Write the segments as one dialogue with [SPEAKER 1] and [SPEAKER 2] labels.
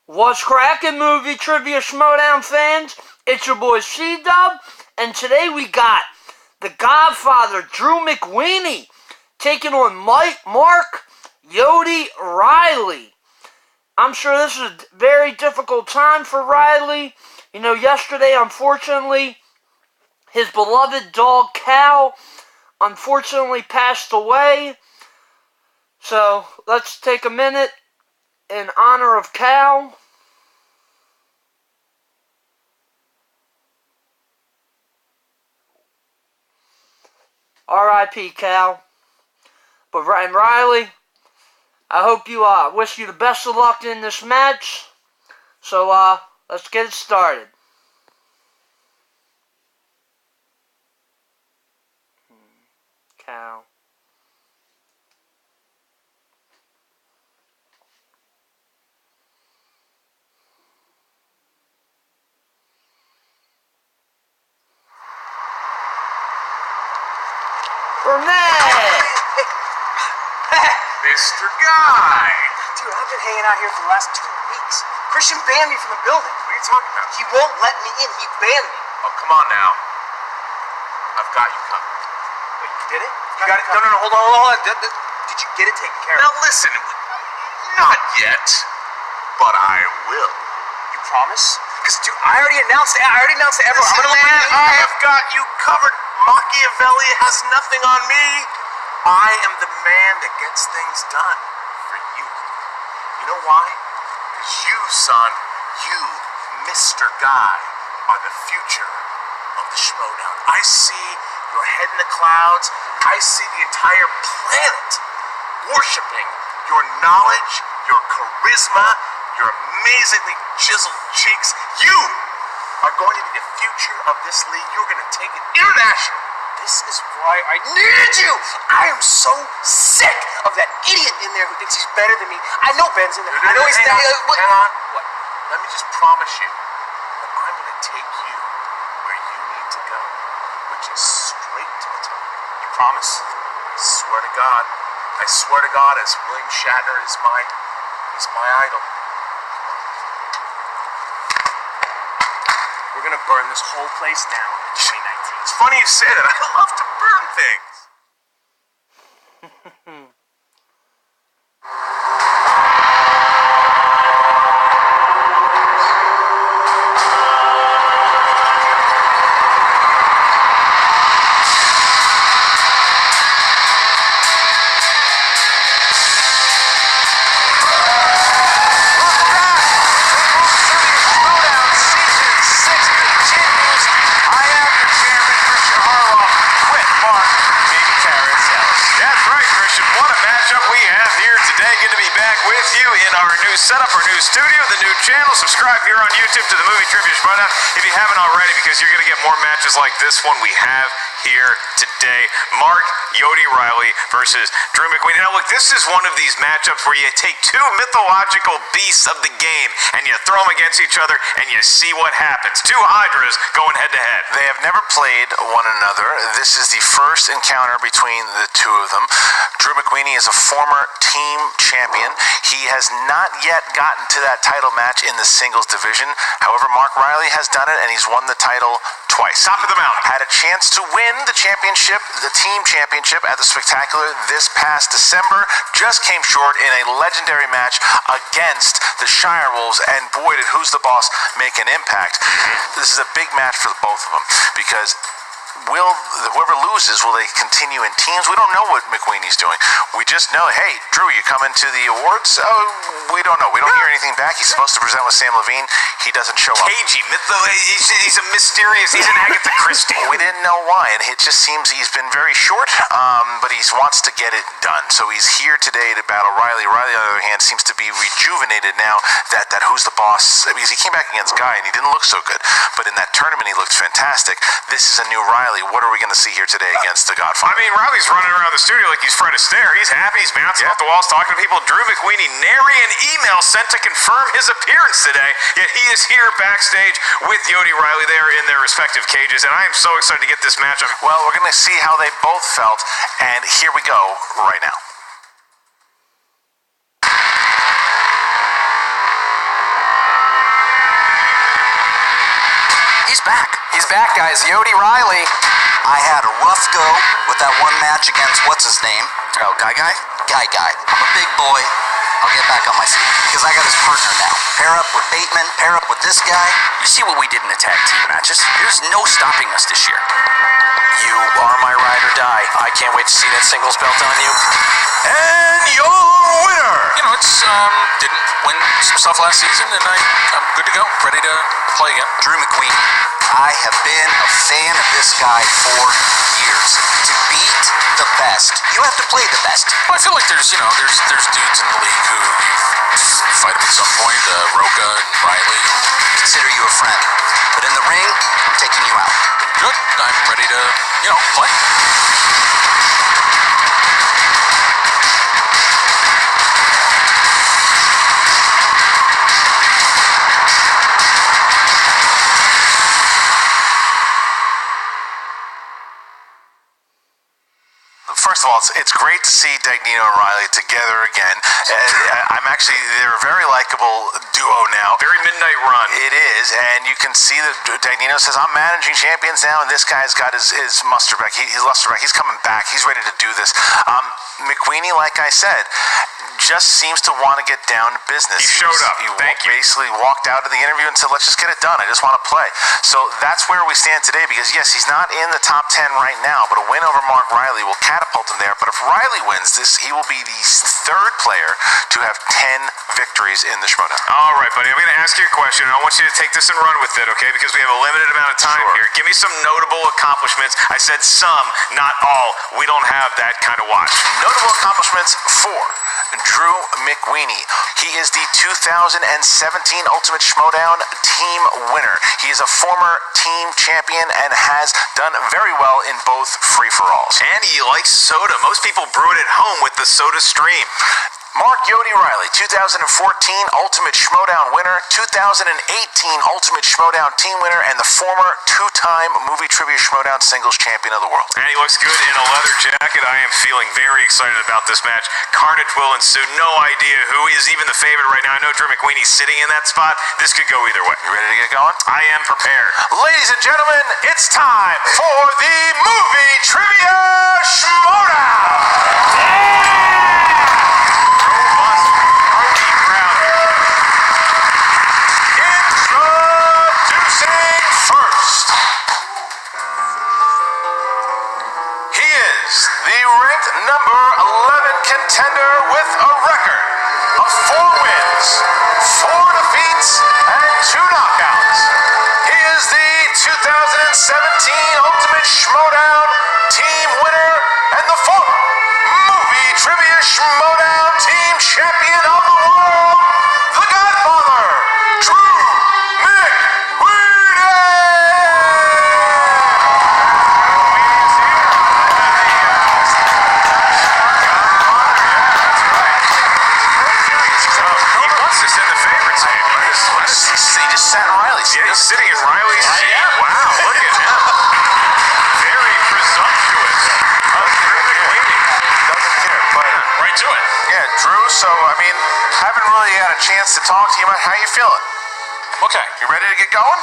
[SPEAKER 1] What's crackin', movie trivia Schmoedown fans? It's your boy C-Dub, and today we got the Godfather, Drew Mcweeny, taking on Mark Yodi Reilly. I'm sure this is a very difficult time for Reilly. You know, yesterday, unfortunately, his beloved dog, Cal, unfortunately passed away. So, let's take a minute in honor of Cal. R.I.P. Cal. But Reilly, I hope you wish you the best of luck in this match. So let's get it started. Cal.
[SPEAKER 2] Mr. Guy!
[SPEAKER 3] Dude, I've been hanging out here for the last 2 weeks. Christian banned me from the building.
[SPEAKER 2] What are you talking about?
[SPEAKER 3] He won't let me in. He banned me.
[SPEAKER 2] Oh, come on now. I've got you covered.
[SPEAKER 3] Wait, you did it?
[SPEAKER 2] You got it? No, hold on.
[SPEAKER 3] Did you get it taken care of?
[SPEAKER 2] Now listen, not yet, but I will.
[SPEAKER 3] You promise? Because, dude, I already announced to everyone.
[SPEAKER 2] Listen, man, I have got you covered. Machiavelli has nothing on me. I am the man that gets things done for you. You know why? Because you, son, you, Mr. Guy, are the future of the Schmoedown. I see your head in the clouds. I see the entire planet worshiping your knowledge, your charisma, your amazingly chiseled cheeks. You are going to be the future of this league. You're going to take it international.
[SPEAKER 3] This is why I needed you! I am so sick of that idiot in there who thinks he's better than me. I know Ben's in there. I know he's
[SPEAKER 2] Hang on.
[SPEAKER 3] What?
[SPEAKER 2] Let me just promise you that I'm going to take you where you need to go, which is straight to the top. You promise? I swear to God. I swear to God, as William Shatner is my idol.
[SPEAKER 3] We're gonna burn this whole place down in 2019.
[SPEAKER 2] It's funny you say that. I love to burn things. With you in our new setup, our new studio, the new channel. Subscribe here on YouTube to the Movie Trivia Schmoedown if you haven't already, because you're going to get more matches like this one we have here today. Mark Yodi Reilly versus Drew Mcweeny. Now look, this is one of these matchups where you take two mythological beasts of the game and you throw them against each other and you see what happens. Two Hydras going head to head.
[SPEAKER 4] They have never played one another. This is the first encounter between the two of them. Drew Mcweeny is a former team champion. He has not yet gotten to that title match in the singles division. However, Mark Reilly has done it, and he's won the title twice.
[SPEAKER 2] Top of the mountain.
[SPEAKER 4] Had a chance to win the championship, the team championship at the Spectacular this past December. Just came short in a legendary match against the Shire Wolves, and boy, did Who's the Boss make an impact. This is a big match for both of them, because whoever loses, will they continue in teams? We don't know what McWeeny's doing. We just know, hey, Drew, you coming to the awards? Oh, we don't know. We don't hear anything back. He's supposed to present with Sam Levine. He doesn't show up.
[SPEAKER 2] Cagey, he's a mysterious, he's an Agatha Christie.
[SPEAKER 4] We didn't know why, and it just seems he's been very short, but he wants to get it done. So he's here today to battle Reilly. Reilly, on the other hand, seems to be rejuvenated now that Who's the Boss, because he came back against Guy and he didn't look so good. But in that tournament, he looked fantastic. This is a new Reilly. What are we going to see here today against the Godfather?
[SPEAKER 2] I mean, Reilly's running around the studio like he's Fred Astaire. He's happy. He's bouncing off the walls, talking to people. Drew Mcweeny nary an email sent to confirm his appearance today. Yet he is here backstage with Yodi Reilly. They are in their respective cages, and I am so excited to get this match.
[SPEAKER 4] Well, we're going to see how they both felt, and here we go right now.
[SPEAKER 5] He's back. He's back, guys. Yodi Reilly.
[SPEAKER 6] I had a rough go with that one match against what's-his-name?
[SPEAKER 5] Oh, Guy?
[SPEAKER 6] Guy. I'm a big boy. I'll get back on my feet because I got his partner now. Pair up with Bateman, pair up with this guy.
[SPEAKER 5] You see what we did in the tag team matches? There's no stopping us this year. You are my ride or die. I can't wait to see that singles belt on you.
[SPEAKER 4] And your winner.
[SPEAKER 5] You know, it's, didn't win some stuff last season, and I'm good to go. Ready to play again.
[SPEAKER 6] Drew McWeeny. I have been a fan of this guy for years. To beat the best, you have to play the best.
[SPEAKER 5] Well, I feel like there's dudes in the league who you fight them at some point, Roca and Reilly.
[SPEAKER 6] Consider you a friend. But in the ring, I'm taking you out.
[SPEAKER 5] Good. I'm ready to, play.
[SPEAKER 4] First of all, it's great to see Dagnino and Reilly together again. They're a very likable duo now.
[SPEAKER 2] Very midnight run.
[SPEAKER 4] It is, and you can see that Dagnino says, I'm managing champions now, and this guy's got his muster back. His luster back. He's coming back. He's ready to do this. Mcweeny, like I said, just seems to want to get down to business.
[SPEAKER 2] He showed up.
[SPEAKER 4] He
[SPEAKER 2] Thank you.
[SPEAKER 4] basically walked out of the interview and said, let's just get it done. I just want to play. So that's where we stand today because, yes, he's not in the top 10 right now, but a win over Mark Reilly will catapult him there. But if Reilly wins this, he will be the third player to have 10 victories in the Schmoedown.
[SPEAKER 2] All right, buddy. I'm going to ask you a question, and I want you to take this and run with it, okay? Because we have a limited amount of time here. Give me some notable accomplishments. I said some, not all. We don't have that kind of watch.
[SPEAKER 4] Notable accomplishments for Drew McWeeny. He is the 2017 Ultimate Schmoedown team winner. He is a former team champion and has done very well in both free-for-alls.
[SPEAKER 2] And he likes soda. Most people brew it at home with the Soda Stream.
[SPEAKER 4] Mark Yodi Reilly, 2014 Ultimate Schmoedown winner, 2018 Ultimate Schmoedown team winner, and the former two-time Movie Trivia Schmoedown singles champion of the world.
[SPEAKER 2] And he looks good in a leather jacket. I am feeling very excited about this match. Carnage will ensue. No idea who is even the favorite right now. I know Drew McWeeny's sitting in that spot. This could go either way.
[SPEAKER 4] You ready to get going?
[SPEAKER 2] I am prepared.
[SPEAKER 4] Ladies and gentlemen, it's time for the Movie Trivia Schmoedown! First, he is the ranked number 11 contender with a record of 4 wins, 4 defeats, and 2 knockouts. He is the 2017 Ultimate Schmoedown team winner and the former Movie Trivia Schmoedown team champion of the world, the Godfather, Drew
[SPEAKER 2] Yeah, he's sitting in Reilly's seat. Wow, look at him. Very presumptuous. Drew McWeeny.
[SPEAKER 4] Doesn't care, but
[SPEAKER 2] right to it.
[SPEAKER 4] Yeah, Drew, so, haven't really had a chance to talk to you about how you feeling.
[SPEAKER 5] Okay.
[SPEAKER 4] You ready to get going?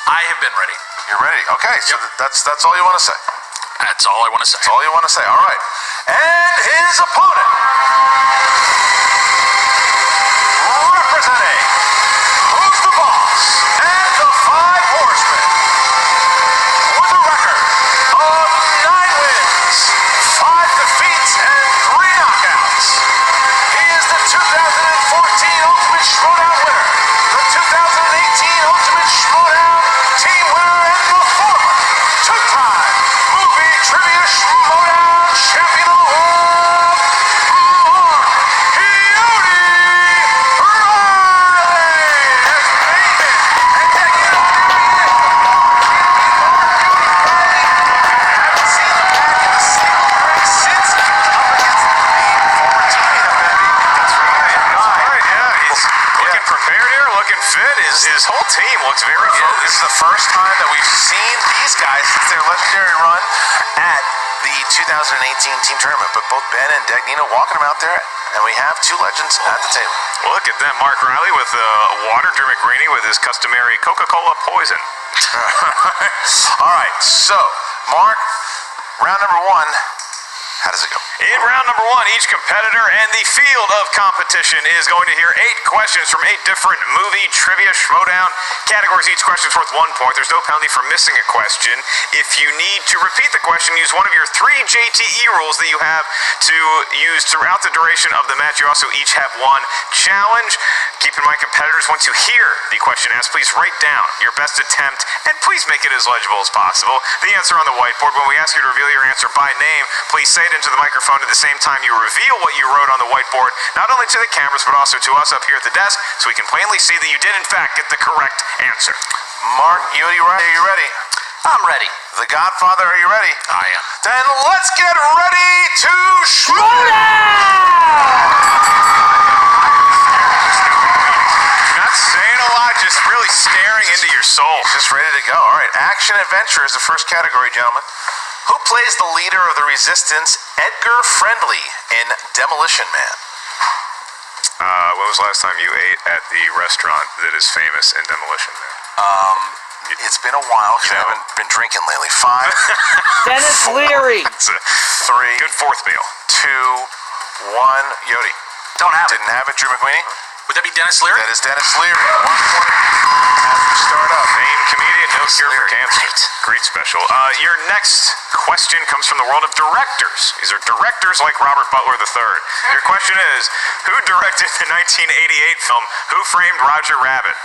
[SPEAKER 5] I have been ready.
[SPEAKER 4] You're ready. Okay, so that's all you want to say.
[SPEAKER 5] That's all I want to say.
[SPEAKER 4] That's all you want to say. All right. And his opponent, representing Who's the Boss and the 5 Horsemen, with a record of 9 wins, 5 defeats, and 3 knockouts. He is the 2014 Ultimate Schmoedown winner, the 2018 Ultimate Schmoedown team winner, and the former two-time Movie Trivia Schmoedown champion of the world, Mark prepared here, looking fit. His whole team looks very focused. This is the first time that we've seen these guys since their legendary run at the 2018 team tournament. But both Ben and Dagnino walking them out there, and we have two legends at the table.
[SPEAKER 7] Look at them. Mark Reilly with water, Drew Mcweeny with his customary Coca-Cola poison.
[SPEAKER 4] All right, so, Mark, round number one, how does it go?
[SPEAKER 7] In round number one, each competitor and the field of competition is going to hear 8 questions from 8 different movie trivia Schmoedown categories. Each question is worth 1 point. There's no penalty for missing a question. If you need to repeat the question, use one of your 3 JTE rules that you have to use throughout the duration of the match. You also each have 1 challenge. Keep in mind, competitors, once you hear the question asked, please write down your best attempt and please make it as legible as possible. The answer on the whiteboard. When we ask you to reveal your answer by name, please say it into the microphone at the same time you reveal what you wrote on the whiteboard, not only to the cameras but also to us up here at the desk, so we can plainly see that you did in fact get the correct answer.
[SPEAKER 4] Mark, are you ready?
[SPEAKER 6] I'm ready.
[SPEAKER 4] The Godfather, are you ready?
[SPEAKER 6] I am.
[SPEAKER 4] Then let's get ready to
[SPEAKER 7] Not saying a lot, just really staring into your soul.
[SPEAKER 4] Just ready to go. All right, action adventure is the first category, gentlemen. Who plays the leader of the Resistance, Edgar Friendly, in Demolition Man?
[SPEAKER 7] When was the last time you ate at the restaurant that is famous in Demolition Man?
[SPEAKER 4] It's been a while because I haven't been drinking lately. 5,
[SPEAKER 1] Dennis Leary.
[SPEAKER 7] It's a
[SPEAKER 4] 3,
[SPEAKER 7] good 4th meal.
[SPEAKER 4] 2, 1. Yodi.
[SPEAKER 6] Don't have it.
[SPEAKER 4] Didn't have it. Drew McWeeny?
[SPEAKER 6] Would that be Dennis Leary?
[SPEAKER 4] That is Dennis Leary. 1 point as we start up.
[SPEAKER 7] Name comedian, no cure for cancer. Great special. Your next question comes from the world of directors. These are directors like Robert Butler III. Your question is, who directed the 1988 film Who Framed Roger Rabbit?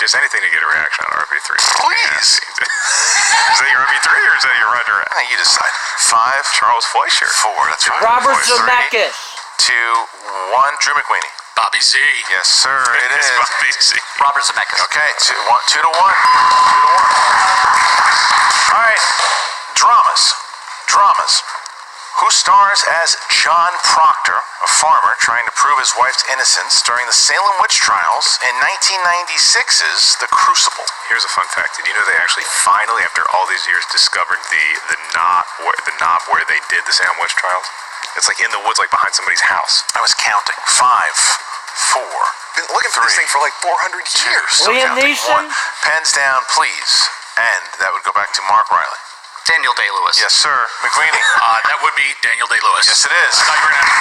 [SPEAKER 7] Just anything to get a reaction on RB3.
[SPEAKER 4] Please.
[SPEAKER 7] Is that your RB3 or is that your Roger Rabbit?
[SPEAKER 4] You decide. 5,
[SPEAKER 7] Charles Fleischer.
[SPEAKER 4] 4. That's right.
[SPEAKER 1] Robert
[SPEAKER 4] 3,
[SPEAKER 1] Zemeckis.
[SPEAKER 4] 2, 1. Drew McWeeny.
[SPEAKER 6] Bobby Z.
[SPEAKER 4] Yes, sir. It is.
[SPEAKER 7] Bobby Z.
[SPEAKER 6] Robert Zemeckis.
[SPEAKER 4] Okay, 2 to 1. 2 to 1. All right, dramas. Who stars as John Proctor, a farmer trying to prove his wife's innocence during the Salem witch trials in 1996's The Crucible?
[SPEAKER 7] Here's a fun fact. Did you know they actually finally, after all these years, discovered the knob where they did the Salem witch trials? It's like in the woods, like behind somebody's house.
[SPEAKER 4] I was counting. 5, 4.
[SPEAKER 7] Been looking for this thing for like 400 years.
[SPEAKER 1] Liam Neeson.
[SPEAKER 4] 1. Pens down, please. And that would go back to Mark Reilly.
[SPEAKER 6] Daniel Day-Lewis.
[SPEAKER 4] Yes, sir. McWeeny.
[SPEAKER 6] That would be Daniel Day-Lewis.
[SPEAKER 4] Yes, it is.
[SPEAKER 6] I thought you were going to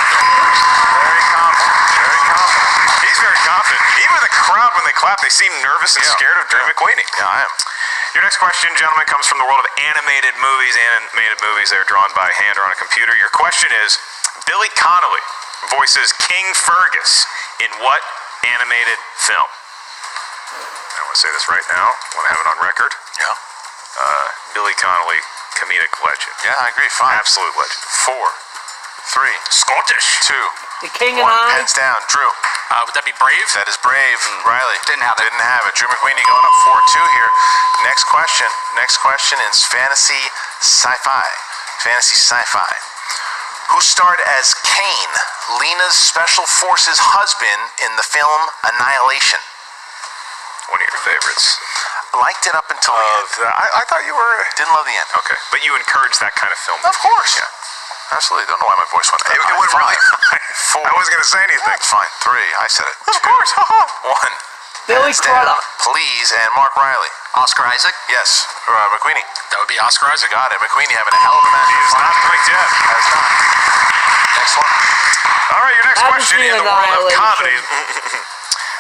[SPEAKER 4] Very confident. Very confident.
[SPEAKER 7] He's very confident. Even the crowd, when they clap, they seem nervous and scared of Drew McWeeny.
[SPEAKER 4] Yeah, I am.
[SPEAKER 7] Your next question, gentlemen, comes from the world of animated movies. Animated movies, they're drawn by hand or on a computer. Your question is, Billy Connolly voices King Fergus in what animated film? I want to say this right now. I want to have it on record.
[SPEAKER 4] Yeah.
[SPEAKER 7] Billy Connolly, comedic legend.
[SPEAKER 4] Yeah, I agree. 5.
[SPEAKER 7] Absolute legend.
[SPEAKER 4] 4, 3.
[SPEAKER 7] Scottish.
[SPEAKER 4] 2.
[SPEAKER 1] The King
[SPEAKER 4] 1.
[SPEAKER 1] and I.
[SPEAKER 4] Pens down. Drew.
[SPEAKER 6] Would that be Brave?
[SPEAKER 4] That is Brave. Riley.
[SPEAKER 6] Didn't have it.
[SPEAKER 4] Didn't have it. Drew McWeeny going up 4-2 here. Next question is fantasy sci-fi. Fantasy sci-fi. Who starred as Kane, Lena's Special Forces husband in the film Annihilation?
[SPEAKER 7] One of your favorites.
[SPEAKER 4] I liked it up until the end.
[SPEAKER 7] I thought you were...
[SPEAKER 4] Didn't love the end.
[SPEAKER 7] Okay, but you encouraged that kind of film.
[SPEAKER 4] Of course. Yeah. Absolutely. Don't know why my voice went that
[SPEAKER 7] It
[SPEAKER 4] high.
[SPEAKER 7] went
[SPEAKER 4] 5,
[SPEAKER 7] really high.
[SPEAKER 4] 4.
[SPEAKER 7] I wasn't going to say anything.
[SPEAKER 4] That's fine. 3. I said it.
[SPEAKER 7] Of course.
[SPEAKER 4] 1.
[SPEAKER 1] Billy
[SPEAKER 4] Hands down,
[SPEAKER 1] Crudup.
[SPEAKER 4] please, and Mark Reilly.
[SPEAKER 6] Oscar Isaac?
[SPEAKER 4] Yes. McWeeny.
[SPEAKER 6] That would be Oscar Isaac.
[SPEAKER 4] Got it. McWeeny having a hell of a match.
[SPEAKER 7] He is not clicked yet.
[SPEAKER 4] Has not. Next one.
[SPEAKER 7] All right, your next
[SPEAKER 1] Haven't
[SPEAKER 7] question
[SPEAKER 1] seen
[SPEAKER 7] in the world of
[SPEAKER 1] Annihilation.
[SPEAKER 7] comedy.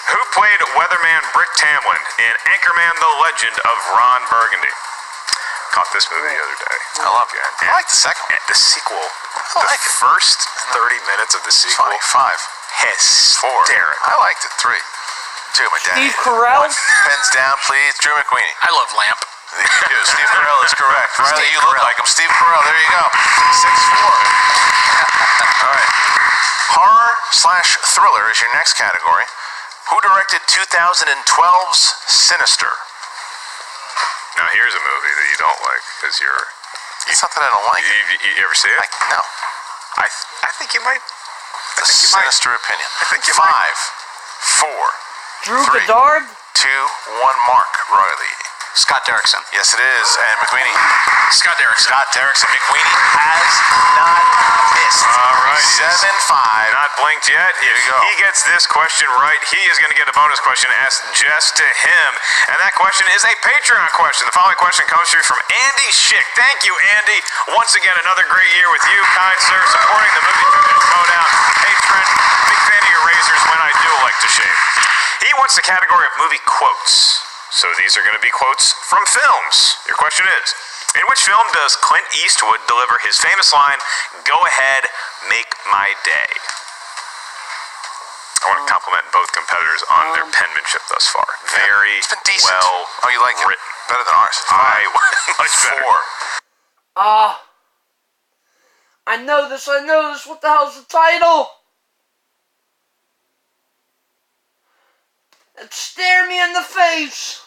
[SPEAKER 7] Who played Weatherman Brick Tamlin in Anchorman: The Legend of Ron Burgundy? Caught this movie the other day.
[SPEAKER 4] I love you. I like the second one.
[SPEAKER 7] And the sequel,
[SPEAKER 4] I like
[SPEAKER 7] the
[SPEAKER 4] it.
[SPEAKER 7] first 30 minutes of the
[SPEAKER 4] It's
[SPEAKER 7] sequel,
[SPEAKER 4] funny. 5. 4.
[SPEAKER 7] hysterical.
[SPEAKER 4] I liked it. 3. 2. My dad.
[SPEAKER 1] Steve Carell.
[SPEAKER 4] 1. Pens down, please. Drew McWeeny.
[SPEAKER 6] I love Lamp.
[SPEAKER 4] You do. Steve Carell is correct. Riley,
[SPEAKER 6] Steve
[SPEAKER 4] you look
[SPEAKER 6] Carell.
[SPEAKER 4] like him. Steve Carell. There you go. 6-4. All right. Horror/thriller is your next category. Who directed 2012's Sinister?
[SPEAKER 7] Now here's a movie that you don't like because you're.
[SPEAKER 4] It's not that I don't like it.
[SPEAKER 7] You ever see it?
[SPEAKER 4] No.
[SPEAKER 7] I think you might.
[SPEAKER 4] The
[SPEAKER 7] think you might.
[SPEAKER 4] Sinister opinion.
[SPEAKER 7] I think you
[SPEAKER 4] 5,
[SPEAKER 7] might.
[SPEAKER 4] 4,
[SPEAKER 1] Drew
[SPEAKER 4] 3,
[SPEAKER 1] Goddard?
[SPEAKER 4] 2, 1. Mark Reilly.
[SPEAKER 6] Scott Derrickson.
[SPEAKER 4] Yes, it is. And Mcweeny.
[SPEAKER 5] Scott Derrickson.
[SPEAKER 4] Scott Derrickson. Mcweeny has not missed.
[SPEAKER 7] All right.
[SPEAKER 4] 7-5.
[SPEAKER 7] Not blinked yet. If
[SPEAKER 4] you go.
[SPEAKER 7] he gets this question right, he is going to get a bonus question asked just to him. And that question is a Patreon question. The following question comes to you from Andy Schick. Thank you, Andy. Once again, another great year with you, kind sir, supporting the movie Trivia Schmoedown. Patron, big fan of your razors when I do elect to shave. He wants the category of movie quotes. So these are going to be quotes from films. Your question is, in which film does Clint Eastwood deliver his famous line, "Go ahead, make my day"? I want to compliment both competitors on their penmanship thus far. Very
[SPEAKER 4] It's been decent.
[SPEAKER 7] well
[SPEAKER 4] Oh, you like it?
[SPEAKER 7] written.
[SPEAKER 4] Better than ours.
[SPEAKER 7] Much better.
[SPEAKER 4] 4.
[SPEAKER 1] I know this. What the hell's the title? And stare me in the face.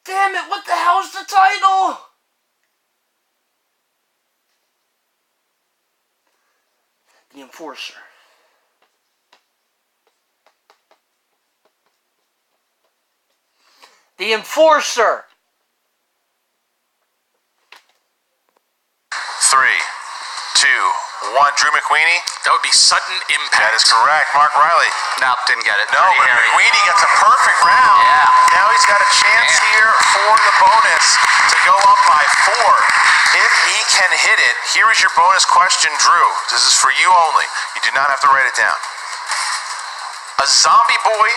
[SPEAKER 1] Damn it, what the hell's the title? The Enforcer. The Enforcer.
[SPEAKER 4] 3, 2, 1. Drew Mcweeny.
[SPEAKER 5] That would be Sudden Impact.
[SPEAKER 4] That is correct. Mark Reilly.
[SPEAKER 6] Nope, didn't get it.
[SPEAKER 4] No,
[SPEAKER 6] Dirty
[SPEAKER 4] but
[SPEAKER 6] Harry.
[SPEAKER 4] McWeeny gets a perfect round.
[SPEAKER 6] Yeah.
[SPEAKER 4] Now he's got a chance
[SPEAKER 6] Man.
[SPEAKER 4] here for the bonus to go up by 4. If he can hit it, here is your bonus question, Drew. This is for you only. You do not have to write it down. A zombie boy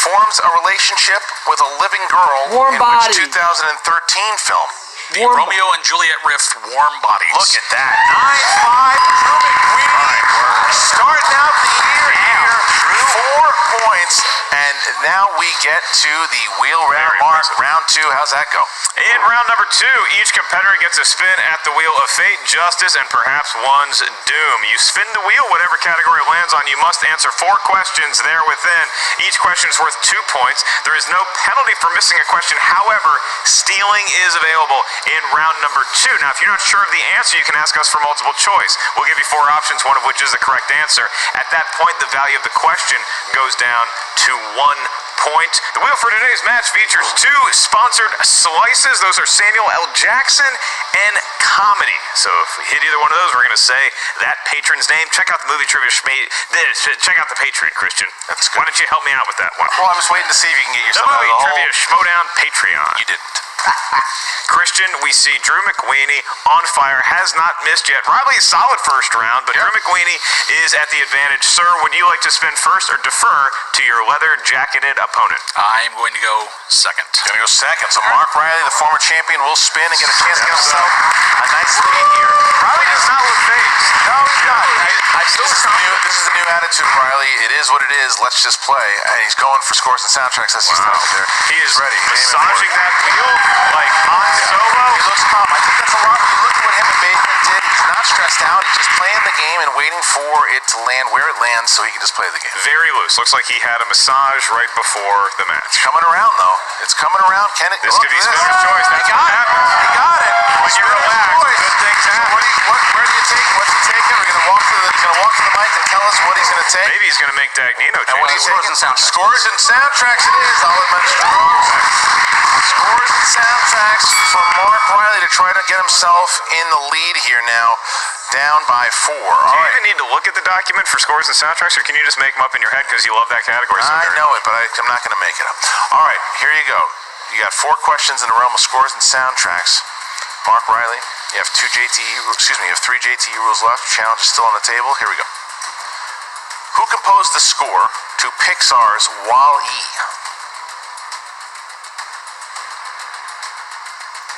[SPEAKER 4] forms a relationship with a living girl
[SPEAKER 1] Warm
[SPEAKER 4] in
[SPEAKER 1] Bodies.
[SPEAKER 4] which 2013 film?
[SPEAKER 5] The Romeo and Juliet riff, Warm Bodies.
[SPEAKER 4] Look at that. 9-5. Drew McWeeny starting out the year here. 4 points. And now we get to the wheel round.
[SPEAKER 7] Very
[SPEAKER 4] Mark,
[SPEAKER 7] impressive.
[SPEAKER 4] round 2. How's that go?
[SPEAKER 7] In round number 2, each competitor gets a spin at the wheel of fate, justice, and perhaps one's doom. You spin the wheel, whatever category it lands on. You must answer 4 questions there within. Each question is worth 2 points. There is no penalty for missing a question. However, stealing is available in round number 2. Now, if you're not sure of the answer, you can ask us for multiple choice. We'll give you 4 options, one of which is the correct answer. At that point, the value of the question goes down to 1 point. The wheel for today's match features 2 sponsored slices. Those are Samuel L. Jackson and comedy. So if we hit either one of those, we're going to say that patron's name. Check out the movie trivia. Check out the Patreon, Christian.
[SPEAKER 4] That's good.
[SPEAKER 7] Why don't you help me out with that one?
[SPEAKER 4] Well, I was waiting to see if you can get
[SPEAKER 7] The
[SPEAKER 4] yourself out of
[SPEAKER 7] movie
[SPEAKER 4] the hole.
[SPEAKER 7] trivia Schmoedown Patreon.
[SPEAKER 4] You didn't.
[SPEAKER 7] Christian, we see Drew McWeeny on fire, has not missed yet. Probably a solid first round, but Drew McWeeny is at the advantage. Sir, would you like to spin first or defer to your leather-jacketed opponent?
[SPEAKER 5] I'm going to go second.
[SPEAKER 4] Gonna go second. So Mark Reilly, the former champion, will spin and get a chance to get himself a nice lead here.
[SPEAKER 7] Probably does not look phased.
[SPEAKER 4] No, he's not. This is a new attitude, Reilly. It is what it is. Let's just play. And he's going for scores and soundtracks. That's just out there.
[SPEAKER 7] He is
[SPEAKER 4] ready.
[SPEAKER 7] massaging that wheel like Han Solo.
[SPEAKER 4] He looks calm. I think that's a lot. When you look at what him and Bateman did, he's not stressed out. He's just playing the game and waiting for it to land where it lands so he can just play the game.
[SPEAKER 7] Very loose. Looks like he had a massage right before the match.
[SPEAKER 4] It's coming around, though. It's coming around. Can it?
[SPEAKER 7] This could be spinner's choice. That's
[SPEAKER 4] He
[SPEAKER 7] what
[SPEAKER 4] got it.
[SPEAKER 7] happens.
[SPEAKER 4] He got it.
[SPEAKER 7] When you
[SPEAKER 4] Spinner's
[SPEAKER 7] relax,
[SPEAKER 4] choice.
[SPEAKER 7] good things happen.
[SPEAKER 4] Where do you take? What's he taking? We're gonna walk to the mic and tell us what he's gonna take.
[SPEAKER 7] Maybe he's going to make Dagnino
[SPEAKER 4] And what
[SPEAKER 7] change.
[SPEAKER 4] he's
[SPEAKER 6] Scores
[SPEAKER 4] taking?
[SPEAKER 6] and soundtracks.
[SPEAKER 4] Scores and soundtracks it is. Oliver Strong. Scores and soundtracks for Mark Reilly to try to get himself in the lead here now, down by 4.
[SPEAKER 7] Do
[SPEAKER 4] All
[SPEAKER 7] you
[SPEAKER 4] right.
[SPEAKER 7] even need to look at the document for scores and soundtracks, or can you just make them up in your head because you love that category so
[SPEAKER 4] I
[SPEAKER 7] very
[SPEAKER 4] know
[SPEAKER 7] much?
[SPEAKER 4] it, but I'm not going to make it up. All right, here you go. You got 4 questions in the realm of scores and soundtracks. Mark Reilly, you have 3 JTE rules left. Challenge is still on the table. Here we go. Who composed the score to Pixar's Wall-E?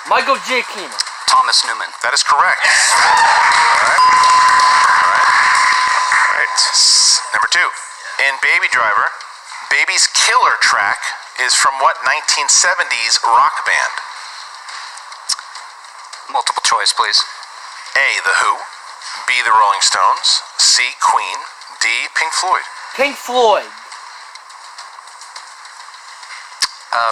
[SPEAKER 1] Michael J. Keaner.
[SPEAKER 6] Thomas Newman.
[SPEAKER 4] That is correct. All right. Number 2. In Baby Driver, Baby's killer track is from what 1970s rock band?
[SPEAKER 6] Multiple choice, please.
[SPEAKER 4] A, The Who. B, The Rolling Stones. C, Queen. D, Pink Floyd.
[SPEAKER 1] Pink Floyd.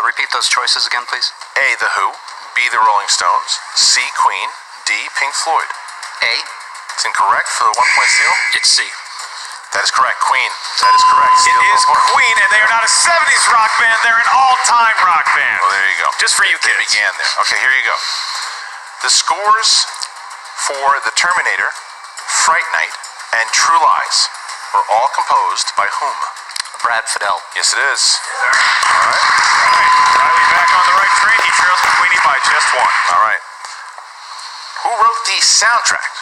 [SPEAKER 6] Repeat those choices again, please.
[SPEAKER 4] A, The Who. B, The Rolling Stones. C, Queen. D, Pink Floyd.
[SPEAKER 6] A.
[SPEAKER 4] It's incorrect for the 1-point steal.
[SPEAKER 5] It's C.
[SPEAKER 4] That is correct. Queen. That is correct.
[SPEAKER 7] It is Queen, and they are not a 70s rock band. They're an all-time rock band.
[SPEAKER 4] Oh, there you go.
[SPEAKER 7] Just for you
[SPEAKER 4] They
[SPEAKER 7] kids.
[SPEAKER 4] began there. Okay, here you go. The scores for The Terminator, Fright Night, and True Lies were all composed by whom?
[SPEAKER 6] Brad Fidel.
[SPEAKER 4] Yes, it is. All right.
[SPEAKER 7] Reilly back on the right train. He trails Mcweeny by just one.
[SPEAKER 4] All right. Who wrote the soundtrack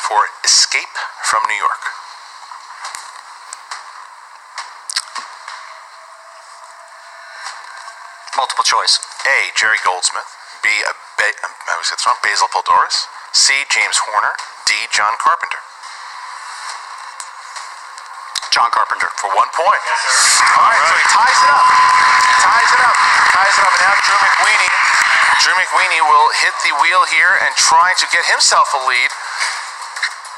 [SPEAKER 4] for Escape from New York?
[SPEAKER 6] Multiple choice.
[SPEAKER 4] A. Jerry Goldsmith. B. Basil Poledouris. C. James Horner. D. John Carpenter.
[SPEAKER 6] John Carpenter.
[SPEAKER 4] For 1 point. All right, so he ties it up. And now Drew McWeeny will hit the wheel here and try to get himself a lead.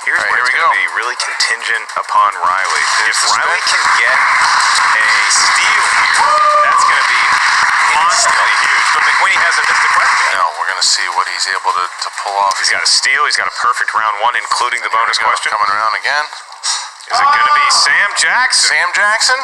[SPEAKER 7] Here's
[SPEAKER 4] All right,
[SPEAKER 7] where
[SPEAKER 4] here
[SPEAKER 7] it's
[SPEAKER 4] we
[SPEAKER 7] going
[SPEAKER 4] go.
[SPEAKER 7] to be really contingent upon Reilly. If
[SPEAKER 4] the
[SPEAKER 7] Reilly
[SPEAKER 4] spin.
[SPEAKER 7] can get a steal here, that's going to be monstrally huge. But McWeeny hasn't missed a question.
[SPEAKER 4] No, we're going to see what he's able to pull off.
[SPEAKER 7] He's got a steal. He's got a perfect round one, including the bonus
[SPEAKER 4] Here we go,
[SPEAKER 7] question.
[SPEAKER 4] coming around again.
[SPEAKER 7] Is it going to be Sam Jackson?
[SPEAKER 4] Sam Jackson?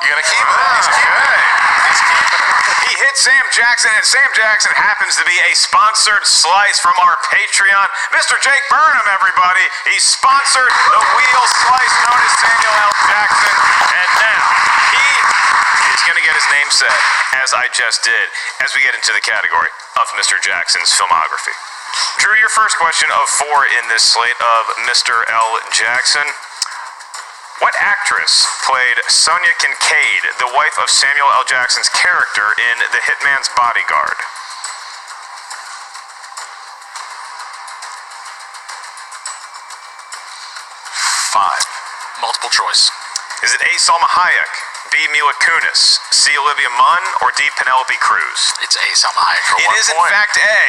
[SPEAKER 4] You're going to keep it? He's keeping it. He's keeping it.
[SPEAKER 7] He hit Sam Jackson, and Sam Jackson happens to be a sponsored slice from our Patreon. Mr. Jake Burnham, everybody. He sponsored the wheel slice known as Samuel L. Jackson. And now he is going to get his name said, as I just did, as we get into the category of Mr. Jackson's filmography. Drew, your first question of 4 in this slate of Mr. L. Jackson. What actress played Sonia Kincaid, the wife of Samuel L. Jackson's character in The Hitman's Bodyguard?
[SPEAKER 4] Five.
[SPEAKER 5] Multiple choice.
[SPEAKER 7] Is it A. Salma Hayek, B. Mila Kunis, C. Olivia Munn, or D. Penelope Cruz?
[SPEAKER 5] It's A. Salma Hayek.
[SPEAKER 7] It is in fact A.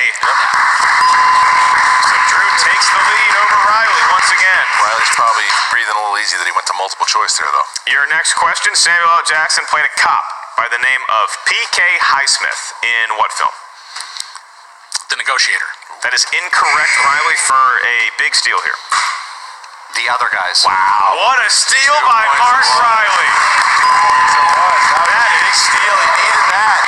[SPEAKER 7] So Drew takes the lead over Reilly once again.
[SPEAKER 4] Riley's probably breathing a little easy that he went to multiple choice there, though.
[SPEAKER 7] Your next question, Samuel L. Jackson played a cop by the name of P.K. Highsmith in what film?
[SPEAKER 5] The Negotiator.
[SPEAKER 7] That is incorrect, Reilly, for a big steal here.
[SPEAKER 6] The Other Guys.
[SPEAKER 7] Wow, what a steal by Mark Reilly.
[SPEAKER 4] That is a steal. He needed that.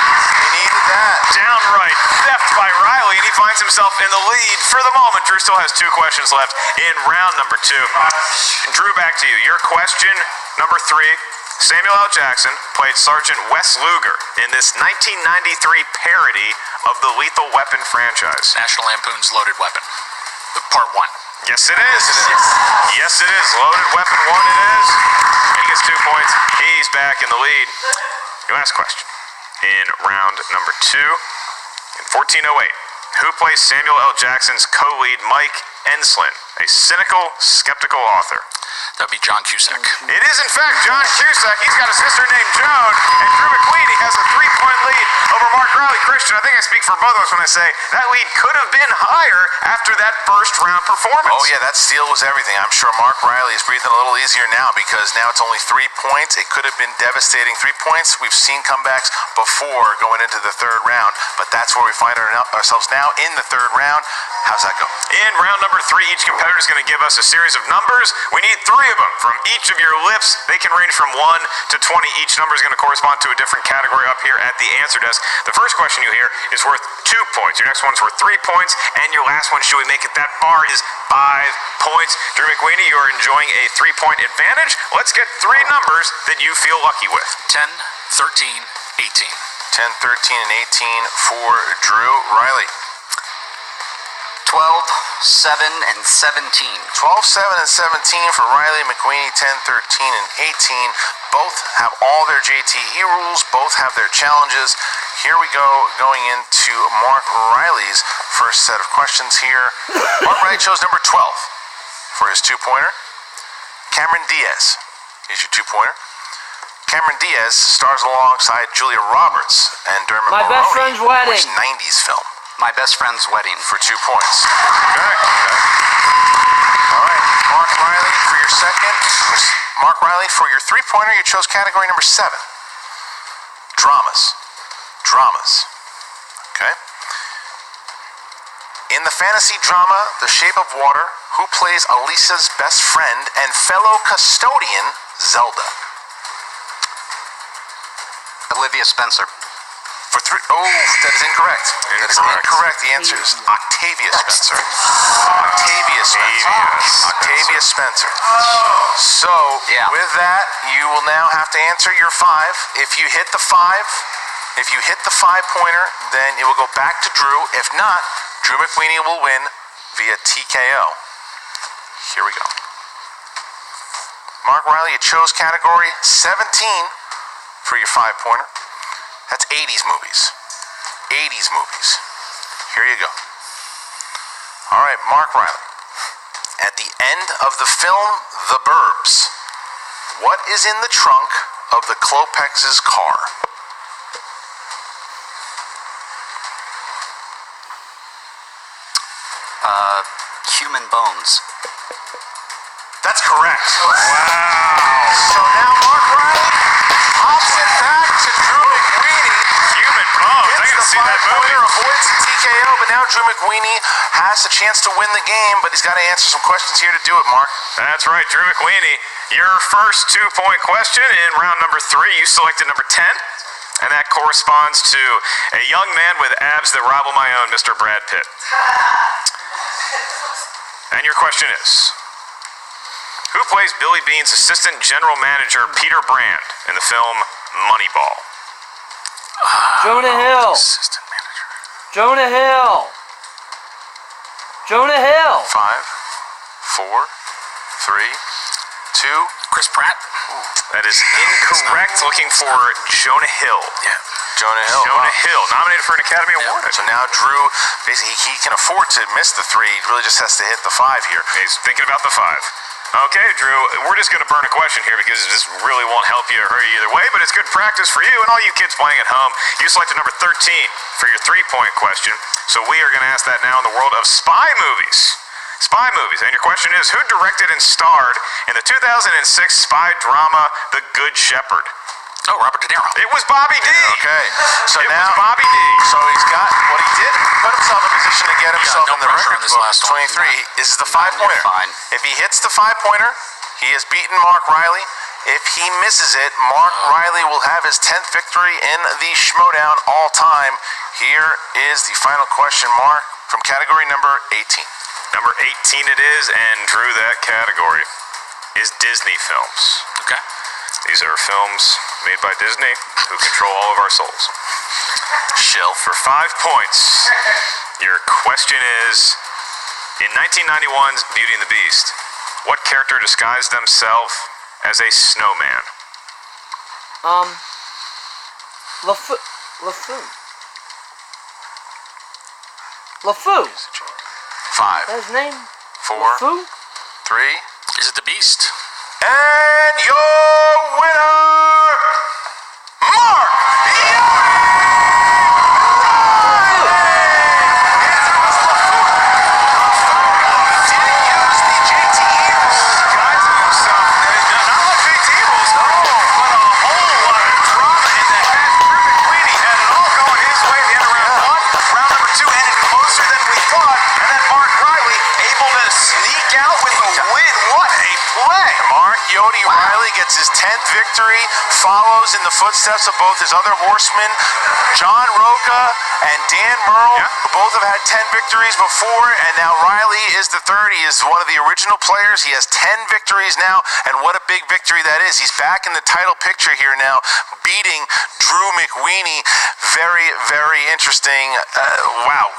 [SPEAKER 7] Downright theft by Reilly, and he finds himself in the lead for the moment. Drew still has 2 questions left in round number 2. Drew, back to you. Your question, number 3. Samuel L. Jackson played Sergeant Wes Luger in this 1993 parody of the Lethal Weapon franchise.
[SPEAKER 5] National Lampoon's Loaded Weapon. Part 1.
[SPEAKER 7] Yes, it is. Yes, it is. Loaded Weapon 1 it is. He gets 2 points. He's back in the lead. Your last question. In round number 2, in 1408, who plays Samuel L. Jackson's co-lead Mike Enslin, a cynical, skeptical author?
[SPEAKER 5] That would be John Cusack.
[SPEAKER 7] It is, in fact, John Cusack. He's got a sister named Joan, and Drew McWeeny has a 3-point lead over Mark Reilly. Christian, I think I speak for both of us when I say that lead could have been higher after that first round performance.
[SPEAKER 4] Oh, yeah, that steal was everything. I'm sure Mark Reilly is breathing a little easier now because now it's only 3 points. It could have been devastating. 3 points. We've seen comebacks before going into the 3rd round, but that's where we find ourselves now in the 3rd round. How's that go?
[SPEAKER 7] In round number 3, each competitor is going to give us a series of numbers. We need 3 of them from each of your lips. They can range from 1 to 20. Each number is going to correspond to a different category up here at the answer desk. The first question you hear is worth 2 points. Your next one is worth 3 points. And your last one, should we make it that far, is 5 points. Drew McWeeny, you are enjoying a 3-point advantage. Let's get 3 numbers that you feel lucky with.
[SPEAKER 5] 10, 13, 18.
[SPEAKER 4] 10, 13, and 18 for Drew. Reilly.
[SPEAKER 6] 12, 7, and 17.
[SPEAKER 4] 12, 7, and 17 for Reilly. McWeeny, 10, 13, and 18. Both have all their JTE rules. Both have their challenges. Here we go, going into Mark Reilly's first set of questions here. Mark Reilly chose number 12 for his 2-pointer. Cameron Diaz is your 2-pointer. Cameron Diaz stars alongside Julia Roberts and Dermot
[SPEAKER 1] My
[SPEAKER 4] Mulroney,
[SPEAKER 1] Best Friend's Wedding.
[SPEAKER 4] which 90s film.
[SPEAKER 6] My Best Friend's Wedding.
[SPEAKER 4] For 2 points. Okay. All right, Mark Reilly for your second. Mark Reilly, for your 3-pointer, you chose category number 7. Dramas. Okay. In the fantasy drama The Shape of Water, who plays Alisa's best friend and fellow custodian, Zelda?
[SPEAKER 6] Olivia Spencer.
[SPEAKER 4] For three. Oh, that is incorrect. That is incorrect. The answer is Octavia Spencer. Octavia Spencer. Octavia Spencer. So, with that, you will now have to answer your 5. If you hit the 5-pointer, then it will go back to Drew. If not, Drew McWeeny will win via TKO. Here we go. Mark Reilly, you chose category 17 for your 5-pointer. That's 80s movies. 80s movies. Here you go. All right, Mark Reilly. At the end of the film The Burbs, what is in the trunk of the Klopex's car?
[SPEAKER 6] Human bones.
[SPEAKER 4] That's correct. Wow. So now Mark Reilly hops it back to Drew McWeeny.
[SPEAKER 7] Human bones. I can see that movie.
[SPEAKER 4] Avoids the TKO, but now Drew McWeeny has a chance to win the game, but he's got to answer some questions here to do it, Mark.
[SPEAKER 7] That's right, Drew McWeeny. Your first 2-point question in round number 3, you selected number 10, and that corresponds to a young man with abs that rival my own, Mr. Brad Pitt. And your question is, who plays Billy Bean's assistant general manager, Peter Brand, in the film Moneyball?
[SPEAKER 1] Jonah Hill.
[SPEAKER 4] Assistant manager.
[SPEAKER 1] Jonah Hill. Jonah Hill.
[SPEAKER 4] 5, 4, 3, 2.
[SPEAKER 6] Chris Pratt.
[SPEAKER 7] That is incorrect. Looking for Jonah Hill.
[SPEAKER 4] Yeah. Jonah Hill.
[SPEAKER 7] Jonah Hill, nominated for an Academy Award.
[SPEAKER 4] So now Drew, basically, he can afford to miss the 3. He really just has to hit the 5 here.
[SPEAKER 7] He's thinking about the 5. Okay, Drew, we're just going to burn a question here because this really won't help you or hurt you either way, but it's good practice for you and all you kids playing at home. You selected number 13 for your 3-point question, so we are going to ask that now in the world of spy movies. Spy movies, and your question is, who directed and starred in the 2006 spy drama The Good Shepherd?
[SPEAKER 6] Oh, Robert De Niro.
[SPEAKER 7] It was Bobby D.
[SPEAKER 4] Okay, so
[SPEAKER 7] It
[SPEAKER 4] now
[SPEAKER 7] was Bobby D.
[SPEAKER 4] So he's got what he did. Put himself in position to get himself
[SPEAKER 6] no
[SPEAKER 4] in the
[SPEAKER 6] pressure
[SPEAKER 4] record
[SPEAKER 6] on this
[SPEAKER 4] book.
[SPEAKER 6] last one.
[SPEAKER 4] 23. This is the
[SPEAKER 6] No, you're
[SPEAKER 4] 5-pointer.
[SPEAKER 6] fine.
[SPEAKER 4] If he hits the 5-pointer, he has beaten Mark Reilly. If he misses it, Mark Reilly will have his 10th victory in the Schmoedown all time. Here is the final question, Mark, from category number 18.
[SPEAKER 7] Number 18 it is, and Drew, that category is Disney films.
[SPEAKER 6] Okay.
[SPEAKER 7] These are films made by Disney who control all of our souls.
[SPEAKER 4] Shill.
[SPEAKER 7] For 5 points, your question is, in 1991's Beauty and the Beast, what character disguised themselves as a snowman?
[SPEAKER 1] LeFou.
[SPEAKER 4] 5,
[SPEAKER 1] That's his name?
[SPEAKER 4] 4,
[SPEAKER 1] LeFou?
[SPEAKER 4] 3,
[SPEAKER 6] Is it the Beast?
[SPEAKER 4] and your winner, Mark Yodi Reilly gets his 10th victory, follows in the footsteps of both his other horsemen, John Roca and Dan Merle, who both have had 10 victories before, and now Reilly is the third. He is one of the original players. He has 10 victories now, and what a big victory that is. He's back in the title picture here now, beating Drew McWeeny. Very, very interesting. Wow,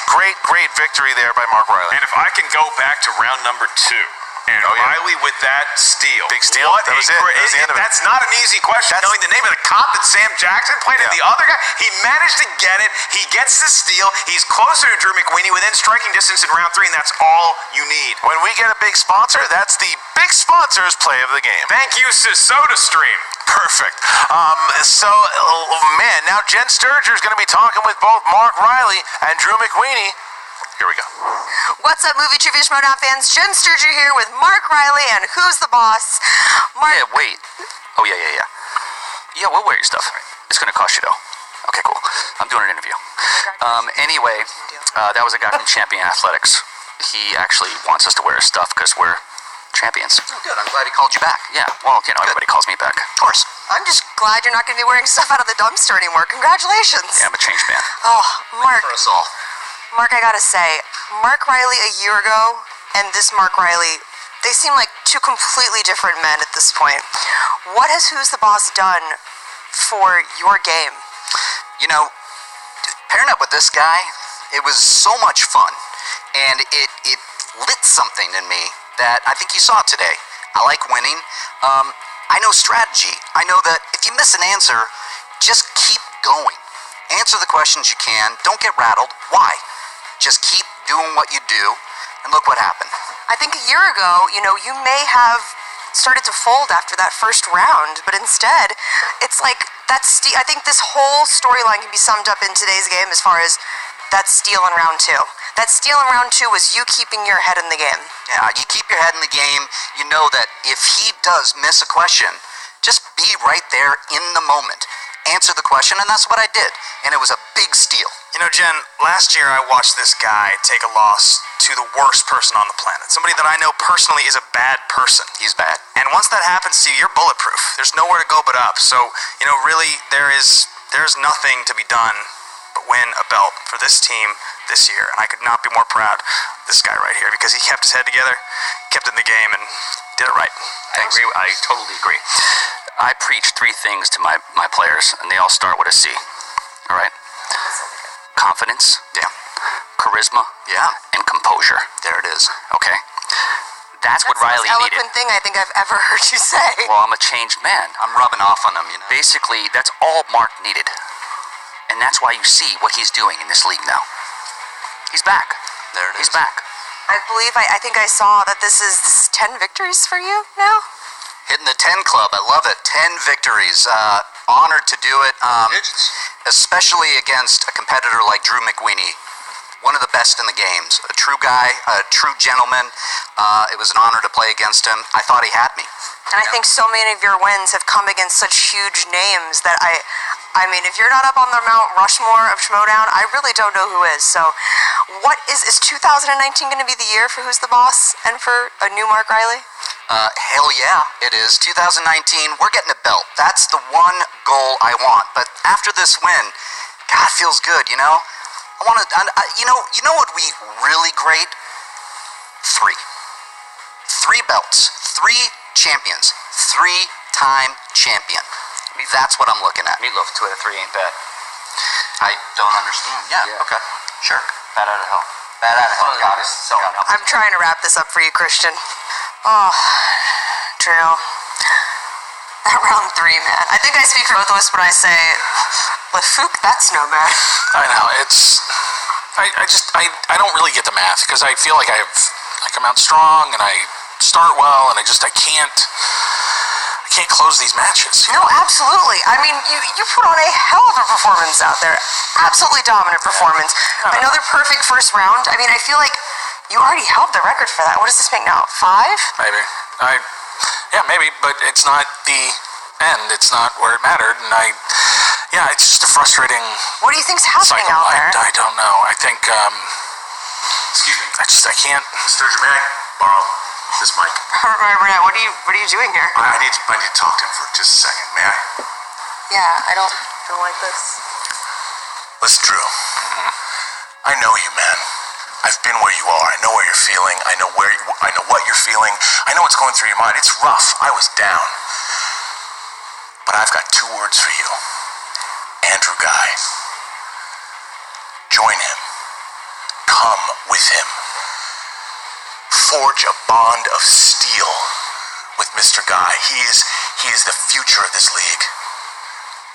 [SPEAKER 4] great victory there by Mark Reilly.
[SPEAKER 7] And if I can go back to round number 2, and Reilly with that steal.
[SPEAKER 4] Big steal. That was it. That was the end of it.
[SPEAKER 7] That's not an easy question. Knowing the name of the cop that Sam Jackson played and the other guy, he managed to get it. He gets the steal. He's closer to Drew McWeeny within striking distance in round 3, and that's all you need.
[SPEAKER 4] When we get a big sponsor, that's the big sponsor's play of the game.
[SPEAKER 7] Thank you, SodaStream.
[SPEAKER 4] Perfect. Man, now Jen Sturger is going to be talking with both Mark Reilly and Drew McWeeny. Here we go.
[SPEAKER 8] What's up, Movie Trivia Schmoedown fans? Jen Sturger here with Mark Reilly and Who's the Boss?
[SPEAKER 6] Yeah, wait. Oh, yeah. Yeah, we'll wear your stuff. It's going to cost you, though. Okay, cool. I'm doing an interview. Anyway, that was a guy from Champion Athletics. He actually wants us to wear his stuff because we're champions.
[SPEAKER 3] Oh, good. I'm glad he called you back.
[SPEAKER 6] Yeah, well, everybody calls me back.
[SPEAKER 3] Of course.
[SPEAKER 8] I'm just glad you're not going to be wearing stuff out of the dumpster anymore. Congratulations.
[SPEAKER 6] Yeah, I'm a changed man.
[SPEAKER 8] Oh, Mark.
[SPEAKER 3] For us all.
[SPEAKER 8] Mark, I gotta say, Mark Reilly a year ago and this Mark Reilly, they seem like two completely different men at this point. What has Who's the Boss done for your game?
[SPEAKER 6] You know, pairing up with this guy, it was so much fun. And it lit something in me that I think you saw today. I like winning. I know strategy. I know that if you miss an answer, just keep going. Answer the questions you can. Don't get rattled. Why? Just keep doing what you do, and look what happened.
[SPEAKER 8] I think a year ago, you may have started to fold after that first round, but instead, it's like I think this whole storyline can be summed up in today's game as far as that steal in round 2. That steal in round 2 was you keeping your head in the game.
[SPEAKER 6] Yeah, you keep your head in the game. You know that if he does miss a question, just be right there in the moment. Answer the question, and that's what I did. And it was a big steal.
[SPEAKER 2] You know, Jen, last year I watched this guy take a loss to the worst person on the planet. Somebody that I know personally is a bad person.
[SPEAKER 6] He's bad.
[SPEAKER 2] And once that happens to you, you're bulletproof. There's nowhere to go but up. So, really, there's nothing to be done but win a belt for this team this year. And I could not be more proud of this guy right here because he kept his head together, kept it in the game, and did it right.
[SPEAKER 6] I agree. I totally agree. I preach 3 things to my players, and they all start with a C. All right? Confidence.
[SPEAKER 3] Yeah.
[SPEAKER 6] Charisma.
[SPEAKER 3] Yeah.
[SPEAKER 6] And composure.
[SPEAKER 3] There it is.
[SPEAKER 6] Okay? That's what
[SPEAKER 8] the most
[SPEAKER 6] Reilly needed.
[SPEAKER 8] eloquent thing I think I've ever heard you say.
[SPEAKER 6] Well, I'm a changed man.
[SPEAKER 3] I'm rubbing off on him,
[SPEAKER 6] Basically, that's all Mark needed. And that's why you see what he's doing in this league now. He's back.
[SPEAKER 3] There it is.
[SPEAKER 6] He's back.
[SPEAKER 8] I believe I think I saw that this is 10 victories for you now.
[SPEAKER 6] Hitting the 10 club. I love it. 10 victories. Honored to do it. Especially against a competitor like Drew Mcweeny. One of the best in the games. A true guy, a true gentleman. It was an honor to play against him. I thought he had me.
[SPEAKER 8] And I think so many of your wins have come against such huge names that I mean, if you're not up on the Mount Rushmore of Schmoedown, I really don't know who is. So, what is 2019 going to be the year for Who's the Boss and for a new Mark Reilly?
[SPEAKER 6] Hell yeah, it is. 2019, we're getting a belt. That's the one goal I want. But after this win, God, feels good, I want to, you know what would be really great? 3 belts, 3 champions, 3-time champion. That's what I'm looking at.
[SPEAKER 3] Meatloaf, 2 out of 3 ain't bad.
[SPEAKER 6] I don't understand. Yeah. Okay. Sure.
[SPEAKER 3] Bad out of hell. Bad out of hell. God is so unhealthy.
[SPEAKER 8] I'm trying to wrap this up for you, Christian. Oh, Drew. That round 3, man. I think I speak for both of us when I say, Lafouk, that's no bad.
[SPEAKER 9] I know, I don't really get the math because I feel like I come out strong and I start well and I can't close these matches.
[SPEAKER 8] No, absolutely. I mean, you put on a hell of a performance out there. Absolutely dominant performance. Another perfect first round. I mean, I feel like you already held the record for that. What does this make now? 5?
[SPEAKER 9] Maybe. Maybe, but it's not the end. It's not where it mattered, and it's just a frustrating
[SPEAKER 8] What do you think's happening
[SPEAKER 9] cycle.
[SPEAKER 8] out there?
[SPEAKER 9] I don't know. I think, excuse me, I can't.
[SPEAKER 2] Sturgeon, may I borrow this mic?
[SPEAKER 8] Burnett, what are you doing here?
[SPEAKER 2] I need to talk to him for just a second. May I?
[SPEAKER 8] Yeah, I don't like this.
[SPEAKER 2] Listen, Drew. I know you, man. I've been where you are. I know where you're feeling. I know what you're feeling. I know what's going through your mind. It's rough. I was down. But I've got 2 words for you. Andrew Guy. Join him. Come with him. Forge a bond of steel with Mr. Guy. He is the future of this league.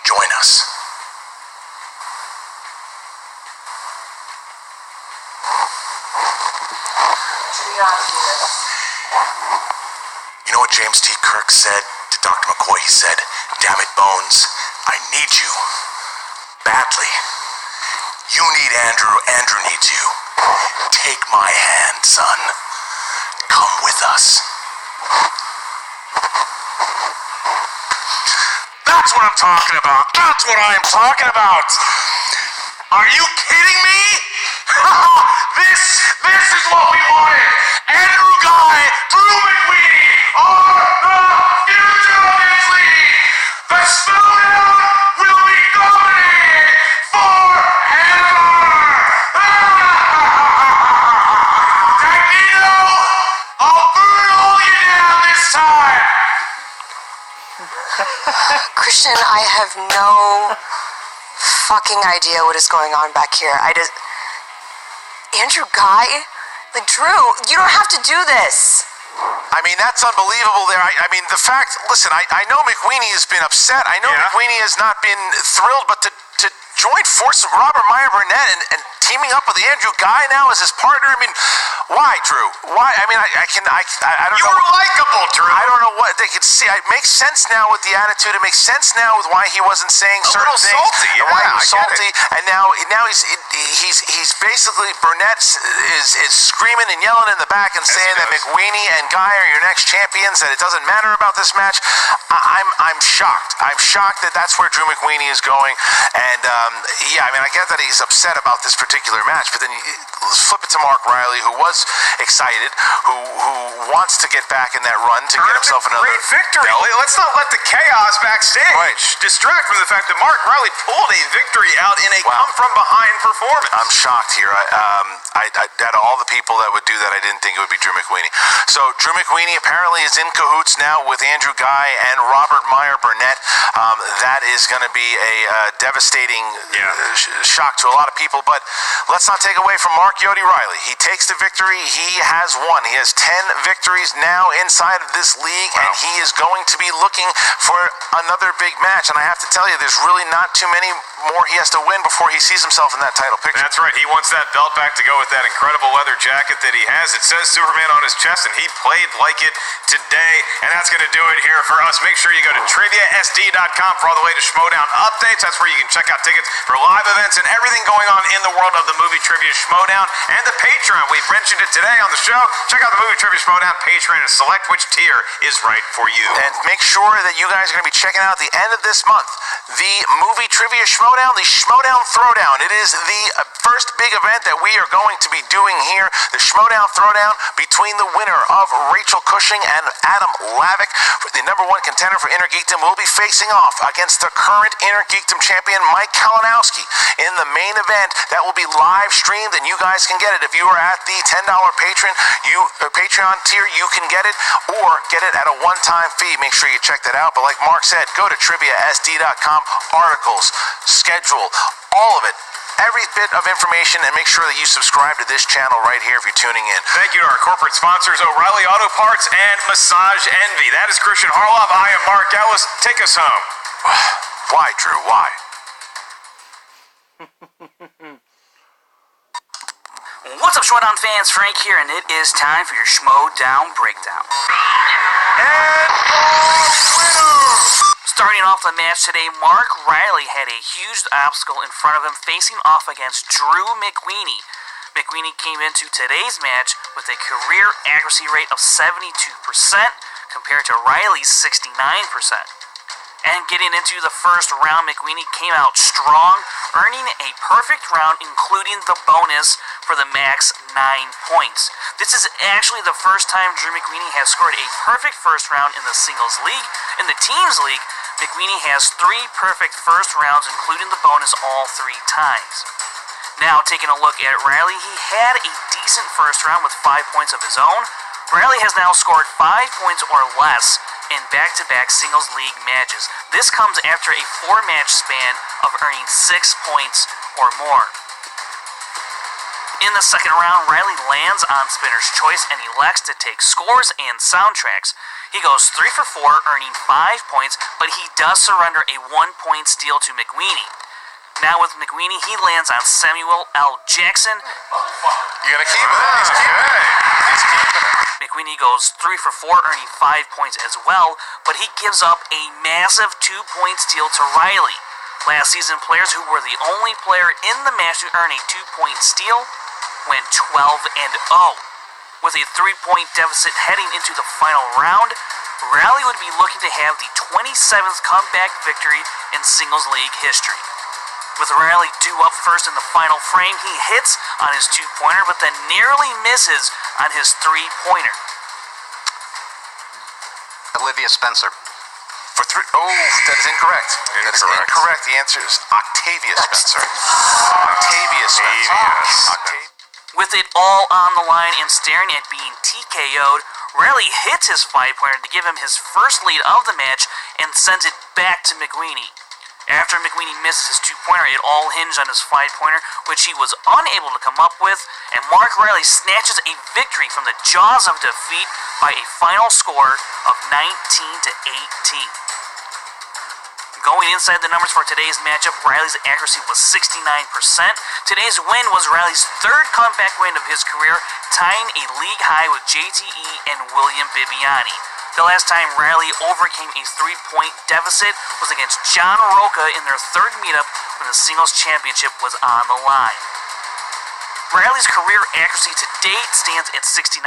[SPEAKER 2] Join us. You know what James T. Kirk said to Dr. McCoy? He said, "Damn it, Bones, I need you. Badly. You need Andrew. Andrew needs you. Take my hand, son. Come with us."
[SPEAKER 4] That's what I'm talking about. That's what I am talking about. Are you kidding me? This is what we wanted. Andrew Guy, Drew McWeeny are the future of this league. The Schmoedown will be dominated forever. Magneto, I'll burn all you down this time.
[SPEAKER 8] Christian, I have no fucking idea what is going on back here. Andrew Guy? Like, Drew, you don't have to do this.
[SPEAKER 4] I mean, that's unbelievable there. I mean, the fact, listen, I know McWeeny has been upset. I know McWeeny has not been thrilled, but to join forces with Robert Meyer Burnett and teaming up with Andrew Guy now as his partner, I mean, why, Drew? Why? I mean, I don't know.
[SPEAKER 7] You were likable, Drew.
[SPEAKER 4] I don't know what they could see. It makes sense now with the attitude. It makes sense now with why he wasn't saying certain things.
[SPEAKER 7] Salty,
[SPEAKER 4] and why he was
[SPEAKER 7] I get
[SPEAKER 4] salty.
[SPEAKER 7] it.
[SPEAKER 4] And now he's basically, Burnett is screaming and yelling in the back and saying that McWeeny and Guy are your next champions, that it doesn't matter about this match. I'm shocked. I'm shocked that that's where Drew McWeeny is going. And yeah, I mean, I get that he's upset about this particular match, but then let's flip it to Mark Reilly, who was excited, who wants to get back in that run to get himself another
[SPEAKER 7] great victory. Let's not let the chaos backstage distract from the fact that Mark Reilly pulled a victory out in a come-from-behind performance.
[SPEAKER 4] I'm shocked here. Out of all the people that would do that, I didn't think it would be Drew McWeeny. So Drew McWeeny apparently is in cahoots now with Andrew Guy and Robert Meyer Burnett. That is going to be a devastating shock to a lot of people. But let's not take away from Mark Yodi Reilly. He takes the victory. He has won. He has 10 victories now inside of this league, and he is going to be looking for another big match. And I have to tell you, there's really not too many more he has to win before he sees himself in that title picture.
[SPEAKER 7] That's right. He wants that belt back to go with that incredible leather jacket that he has. It says Superman on his chest, and he played like it today. And that's going to do it here for us. Make sure you go to triviasd.com for all the latest Schmoedown updates. That's where you can check out tickets for live events and everything going on in the world of the movie Trivia Schmoedown and the Patreon. We've mentioned it today on the show. Check out the movie Trivia Schmoedown Patreon and select which tier is right for you.
[SPEAKER 4] And make sure that you guys are going to be checking out at the end of this month the movie Trivia Schmoedown, the Schmoedown Throwdown. It is the first big event that we are going to be doing here, the Schmoedown Throwdown between the winner of Rachel Cushing and Adam Lavick. The #1 contender for Inner Geekdom will be facing off against the current Inner Geekdom champion, Mike Kalinowski, in the main event. That will be live streamed, and you guys can get it. If you are at the $10 Patreon tier, you can get it, or get it at a one-time fee. Make sure you check that out. But like Mark said, go to triviasd.com, articles, schedule, all of it. Every bit of information, and make sure that you subscribe to this channel right here if you're tuning in.
[SPEAKER 7] Thank you to our corporate sponsors, O'Reilly Auto Parts and Massage Envy. That is Christian Harloff. I am Mark Ellis. Take us home.
[SPEAKER 4] Why, Drew? Why?
[SPEAKER 5] What's up, Schmoedown fans? Frank here, and it is time for your Schmoedown breakdown.
[SPEAKER 4] And winner!
[SPEAKER 5] Starting off the match today, Mark Reilly had a huge obstacle in front of him facing off against Drew McWeeny. McWeeny came into today's match with a career accuracy rate of 72% compared to Reilly's 69%. And getting into the first round, McWeeny came out strong, earning a perfect round, including the bonus for the max 9 points. This is actually the first time Drew McWeeny has scored a perfect first round in the singles league. In the teams league, McWeeny has 3 perfect first rounds, including the bonus all 3 times. Now, taking a look at Reilly, he had a decent first round with 5 points of his own. Reilly has now scored 5 points or less in back-to-back singles league matches. This comes after a 4-match span of earning 6 points or more. In the second round, Reilly lands on Spinner's Choice and elects to take scores and soundtracks. He goes 3 for 4, earning 5 points, but he does surrender a 1-point steal to McWeeny. Now with McWeeny, he lands on Samuel L. Jackson.
[SPEAKER 4] You're going to keep it. He's keeping it. He's keeping it.
[SPEAKER 5] McWeeny goes 3 for 4, earning 5 points as well, but he gives up a massive 2-point steal to Reilly. Last season, players who were the only player in the match to earn a 2-point steal went 12-0. With a 3-point deficit heading into the final round, Reilly would be looking to have the 27th comeback victory in singles league history. With Reilly due up first in the final frame, he hits on his two-pointer, but then nearly misses on his three-pointer.
[SPEAKER 6] Olivia Spencer.
[SPEAKER 4] For three. Oh, that is incorrect. That is incorrect. The answer is Octavia Spencer. Octavia Spencer.
[SPEAKER 5] With it all on the line and staring at being TKO'd, Reilly hits his five-pointer to give him his first lead of the match and sends it back to Mcweeny. After Mcweeny misses his two-pointer, it all hinged on his five-pointer, which he was unable to come up with, and Mark Reilly snatches a victory from the jaws of defeat by a final score of 19-18. Going inside the numbers for today's matchup, Reilly's accuracy was 69%. Today's win was Reilly's third comeback win of his career, tying a league high with JTE and William Bibbiani. The last time Reilly overcame a 3-point deficit was against John Roca in their third meetup when the singles championship was on the line. Reilly's career accuracy to date stands at 69%,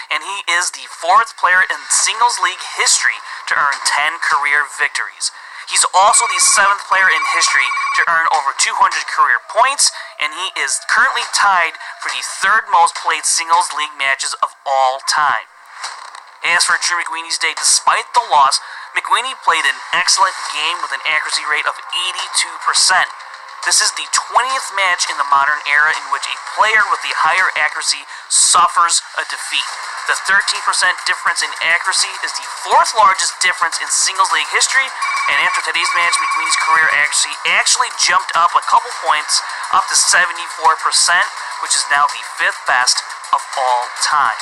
[SPEAKER 5] and he is the fourth player in singles league history to earn 10 career victories. He's also the seventh player in history to earn over 200 career points, and he is currently tied for the third most played singles league matches of all time. As for Drew Mcweeny's day, despite the loss, Mcweeny played an excellent game with an accuracy rate of 82%. This is the 20th match in the modern era in which a player with the higher accuracy suffers a defeat. The 13% difference in accuracy is the fourth largest difference in singles league history, and after today's match, Mcweeny's career accuracy actually jumped up a couple points, up to 74%, which is now the fifth best of all time.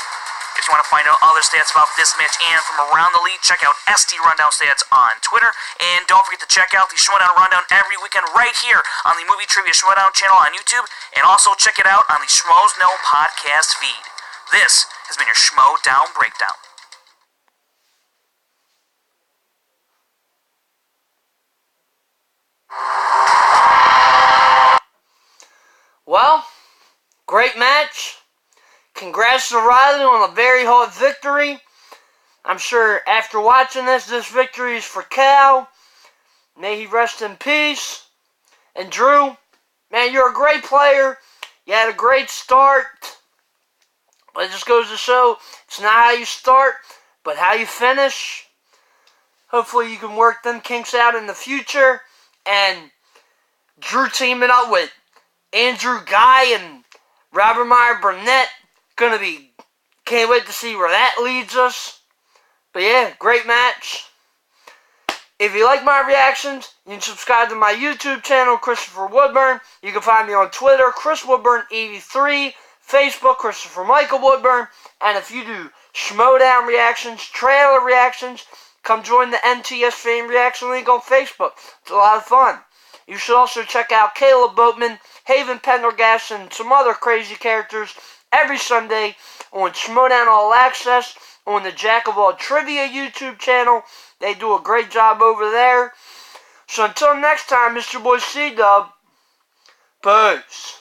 [SPEAKER 5] If you want to find out other stats about this match and from around the league, check out SD Rundown Stats on Twitter. And don't forget to check out the Schmoedown Rundown every weekend right here on the Movie Trivia Schmoedown channel on YouTube. And also check it out on the Schmoes Know podcast feed. This has been your Schmoedown Breakdown.
[SPEAKER 1] Well, great match. Congrats to Reilly on a very hard victory. I'm sure after watching this victory is for Cal. May he rest in peace. And Drew, man, you're a great player. You had a great start. But it just goes to show it's not how you start, but how you finish. Hopefully you can work them kinks out in the future. And Drew teaming up with Andrew Guy and Robert Meyer Burnett. Can't wait to see where that leads us. But yeah, great match. If you like my reactions, you can subscribe to my YouTube channel, Christopher Woodburn. You can find me on Twitter, Chris Woodburn83, Facebook, Christopher Michael Woodburn. And if you do Schmoedown reactions, trailer reactions, come join the MTS Fame Reaction League on Facebook. It's a lot of fun. You should also check out Caleb Boatman, Haven Pendergast, and some other crazy characters every Sunday on Schmoedown All Access on the Jack of All Trivia YouTube channel. They do a great job over there. So until next time, Mr. Boy C-Dub, peace.